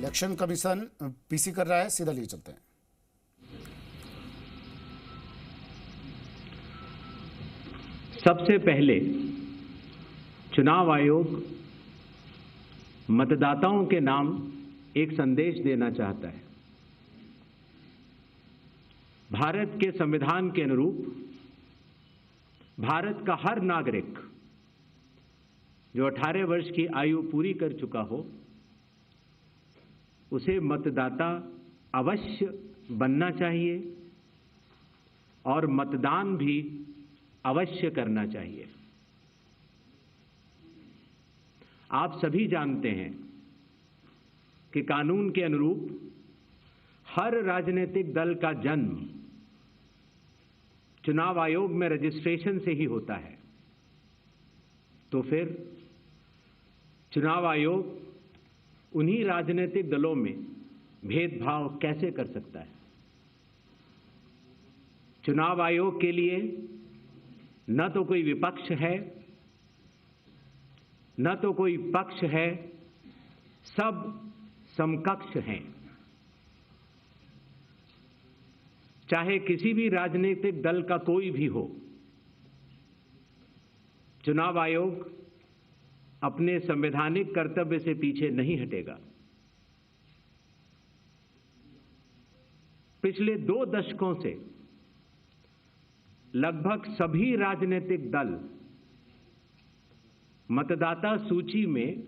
Election commission PC कर रहा है, सीधा लिए चलते हैं। सबसे पहले चुनाव आयोग मतदाताओं के नाम एक संदेश देना चाहता है। भारत के संविधान के अनुरूप भारत का हर नागरिक जो 18 वर्ष की आयु पूरी कर चुका हो, उसे मतदाता अवश्य बनना चाहिए और मतदान भी अवश्य करना चाहिए। आप सभी जानते हैं कि कानून के अनुरूप हर राजनीतिक दल का जन्म चुनाव आयोग में रजिस्ट्रेशन से ही होता है। तो फिर चुनाव आयोग उन्हीं राजनीतिक दलों में भेदभाव कैसे कर सकता है? चुनाव आयोग के लिए न तो कोई विपक्ष है, न तो कोई पक्ष है, सब समकक्ष हैं। चाहे किसी भी राजनीतिक दल का कोई भी हो, चुनाव आयोग अपने संवैधानिक कर्तव्य से पीछे नहीं हटेगा। पिछले 2 दशकों से लगभग सभी राजनीतिक दल मतदाता सूची में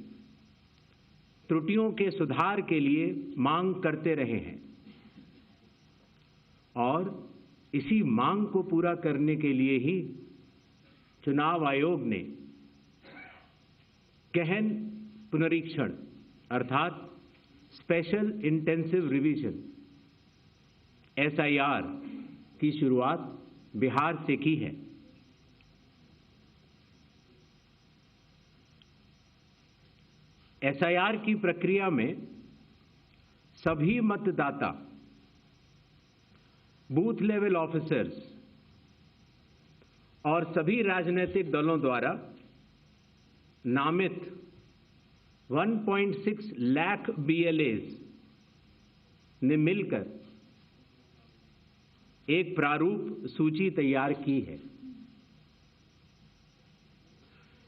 त्रुटियों के सुधार के लिए मांग करते रहे हैं और इसी मांग को पूरा करने के लिए ही चुनाव आयोग ने गहन पुनरीक्षण अर्थात स्पेशल इंटेंसिव रिवीजन SIR की शुरुआत बिहार से की है। SIR की प्रक्रिया में सभी मतदाता, बूथ लेवल ऑफिसर्स और सभी राजनीतिक दलों द्वारा नामित 1.6 लाख BLAs ने मिलकर एक प्रारूप सूची तैयार की है।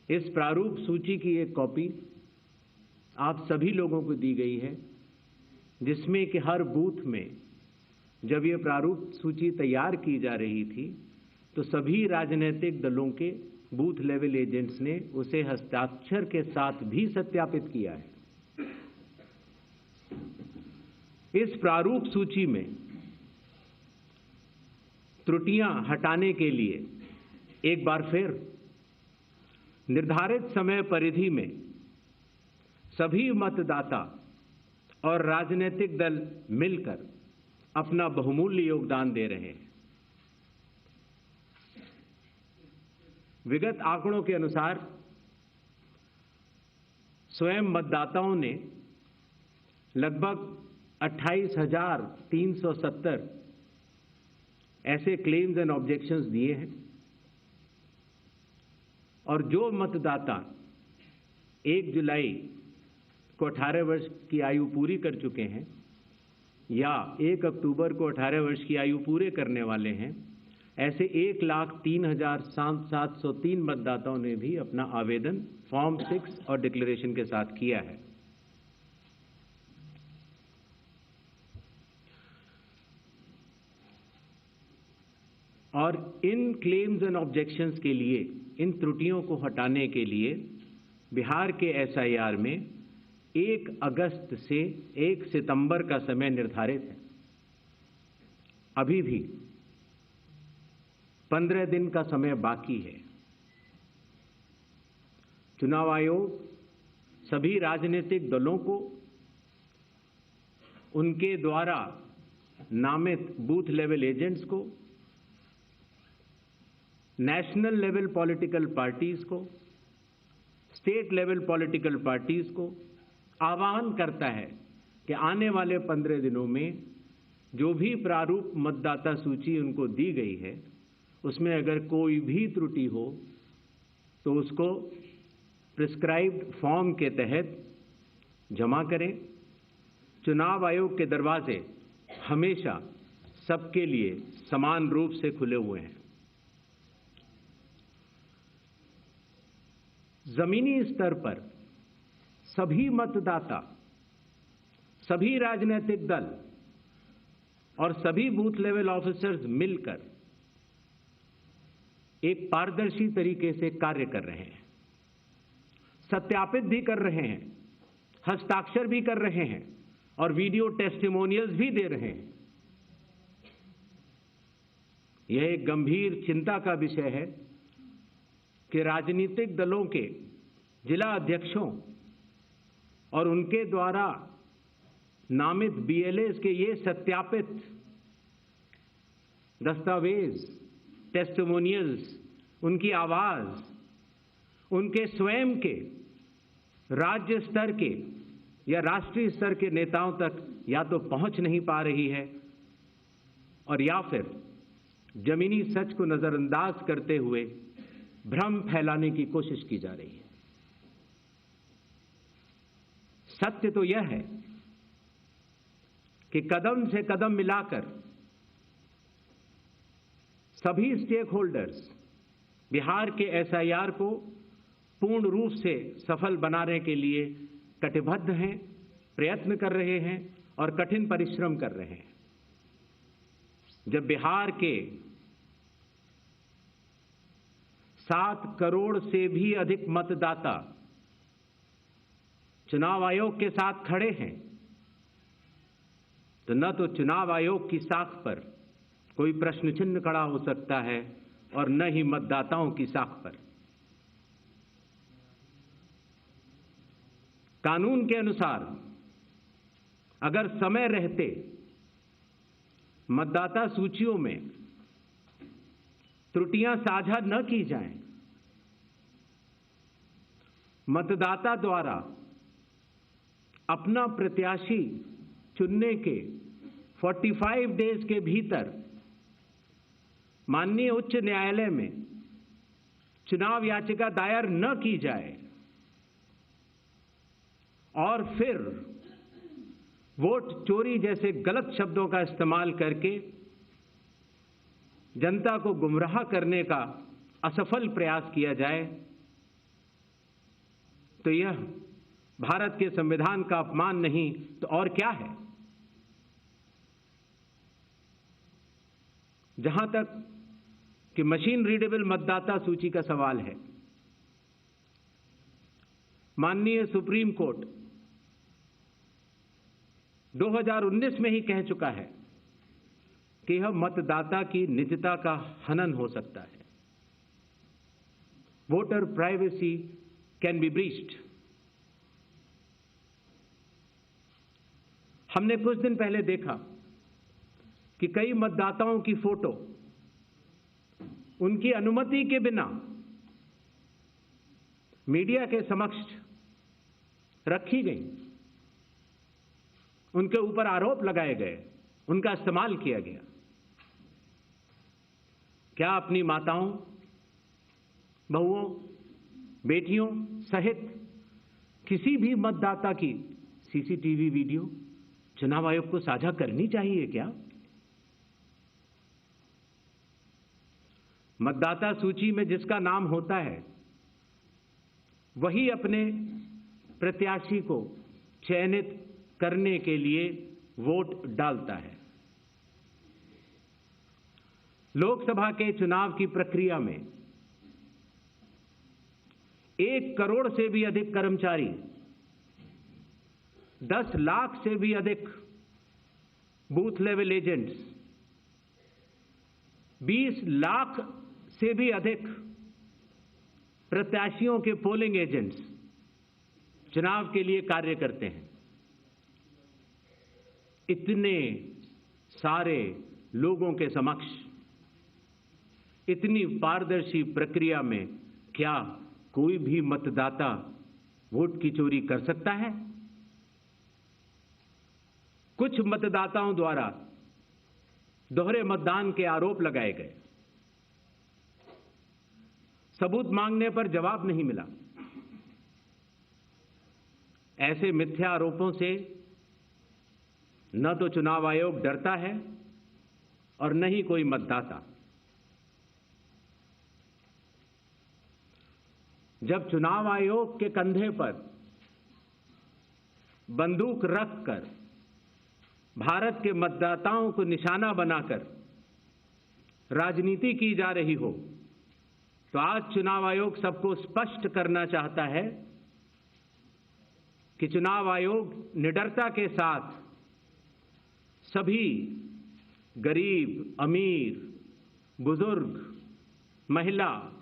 इस प्रारूप सूची की एक कॉपी आप सभी लोगों को दी गई है, जिसमें कि हर बूथ में जब ये प्रारूप सूची तैयार की जा रही थी तो सभी राजनीतिक दलों के बूथ लेवल एजेंट्स ने उसे हस्ताक्षर के साथ भी सत्यापित किया है। इस प्रारूप सूची में त्रुटियां हटाने के लिए एक बार फिर निर्धारित समय परिधि में सभी मतदाता और राजनीतिक दल मिलकर अपना बहुमूल्य योगदान दे रहे हैं। विगत आंकड़ों के अनुसार स्वयं मतदाताओं ने लगभग 28,370 ऐसे क्लेम्स एंड ऑब्जेक्शंस दिए हैं और जो मतदाता 1 जुलाई को 18 वर्ष की आयु पूरी कर चुके हैं या 1 अक्टूबर को 18 वर्ष की आयु पूरे करने वाले हैं, ऐसे 1,03,703 मतदाताओं ने भी अपना आवेदन फॉर्म 6 और डिक्लेरेशन के साथ किया है। और इन क्लेम्स एंड ऑब्जेक्शंस के लिए, इन त्रुटियों को हटाने के लिए बिहार के SIR में 1 अगस्त से 1 सितंबर का समय निर्धारित है। अभी भी 15 दिन का समय बाकी है। चुनाव आयोग सभी राजनीतिक दलों को उनके द्वारा नामित बूथ लेवल एजेंट्स को, नेशनल लेवल पॉलिटिकल पार्टीज को, स्टेट लेवल पॉलिटिकल पार्टीज को आह्वान करता है कि आने वाले 15 दिनों में जो भी प्रारूप मतदाता सूची उनको दी गई है, उसमें अगर कोई भी त्रुटि हो तो उसको प्रिस्क्राइब्ड फॉर्म के तहत जमा करें चुनाव आयोग के दरवाजे हमेशा सबके लिए समान रूप से खुले हुए हैं। जमीनी स्तर पर सभी मतदाता, सभी राजनीतिक दल और सभी बूथ लेवल ऑफिसर्स मिलकर एक पारदर्शी तरीके से कार्य कर रहे हैं, सत्यापित भी कर रहे हैं, हस्ताक्षर भी कर रहे हैं और वीडियो टेस्टिमोनियल्स भी दे रहे हैं। यह एक गंभीर चिंता का विषय है कि राजनीतिक दलों के जिला अध्यक्षों और उनके द्वारा नामित बीएलएस के ये सत्यापित दस्तावेज, टेस्टिमोनियल्स, उनकी आवाज, उनके स्वयं के राज्य स्तर के या राष्ट्रीय स्तर के नेताओं तक या तो पहुंच नहीं पा रही है और या फिर जमीनी सच को नजरअंदाज करते हुए भ्रम फैलाने की कोशिश की जा रही है। सत्य तो यह है कि कदम से कदम मिलाकर सभी स्टेक होल्डर्स बिहार के एसआईआर को पूर्ण रूप से सफल बनाने के लिए कटिबद्ध हैं, प्रयत्न कर रहे हैं और कठिन परिश्रम कर रहे हैं। जब बिहार के 7 करोड़ से भी अधिक मतदाता चुनाव आयोग के साथ खड़े हैं, तो न तो चुनाव आयोग की साख पर कोई प्रश्न चिन्ह खड़ा हो सकता है और न ही मतदाताओं की साख पर। कानून के अनुसार अगर समय रहते मतदाता सूचियों में त्रुटियां साझा न की जाएं, मतदाता द्वारा अपना प्रत्याशी चुनने के 45 डेज के भीतर माननीय उच्च न्यायालय में चुनाव याचिका दायर न की जाए और फिर वोट चोरी जैसे गलत शब्दों का इस्तेमाल करके जनता को गुमराह करने का असफल प्रयास किया जाए, तो यह भारत के संविधान का अपमान नहीं तो और क्या है। जहां तक कि मशीन रीडेबल मतदाता सूची का सवाल है, माननीय सुप्रीम कोर्ट 2019 में ही कह चुका है कि यह मतदाता की निजता का हनन हो सकता है। Voter privacy can be breached. हमने कुछ दिन पहले देखा कि कई मतदाताओं की फोटो उनकी अनुमति के बिना मीडिया के समक्ष रखी गई, उनके ऊपर आरोप लगाए गए, उनका इस्तेमाल किया गया। क्या अपनी माताओं, बहुओं, बेटियों सहित किसी भी मतदाता की सीसीटीवी वीडियो चुनाव आयोग को साझा करनी चाहिए क्या? मतदाता सूची में जिसका नाम होता है वही अपने प्रत्याशी को चयनित करने के लिए वोट डालता है। लोकसभा के चुनाव की प्रक्रिया में 1 करोड़ से भी अधिक कर्मचारी, 10 लाख से भी अधिक बूथ लेवल एजेंट्स, 20 लाख से भी अधिक प्रत्याशियों के पोलिंग एजेंट्स चुनाव के लिए कार्य करते हैं। इतने सारे लोगों के समक्ष इतनी पारदर्शी प्रक्रिया में क्या कोई भी मतदाता वोट की चोरी कर सकता है? कुछ मतदाताओं द्वारा दोहरे मतदान के आरोप लगाए गए, सबूत मांगने पर जवाब नहीं मिला। ऐसे मिथ्या आरोपों से न तो चुनाव आयोग डरता है और न ही कोई मतदाता। जब चुनाव आयोग के कंधे पर बंदूक रखकर भारत के मतदाताओं को निशाना बनाकर राजनीति की जा रही हो, तो आज चुनाव आयोग सबको स्पष्ट करना चाहता है कि चुनाव आयोग निडरता के साथ सभी गरीब, अमीर, बुजुर्ग, महिला,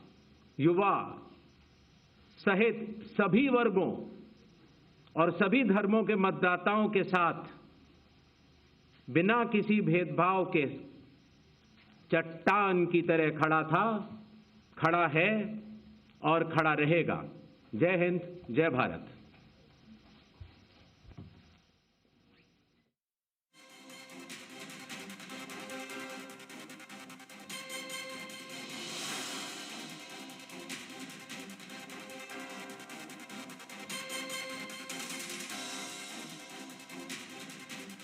युवा सहित सभी वर्गों और सभी धर्मों के मतदाताओं के साथ बिना किसी भेदभाव के चट्टान की तरह खड़ा था, खड़ा है और खड़ा रहेगा। जय हिंद, जय भारत।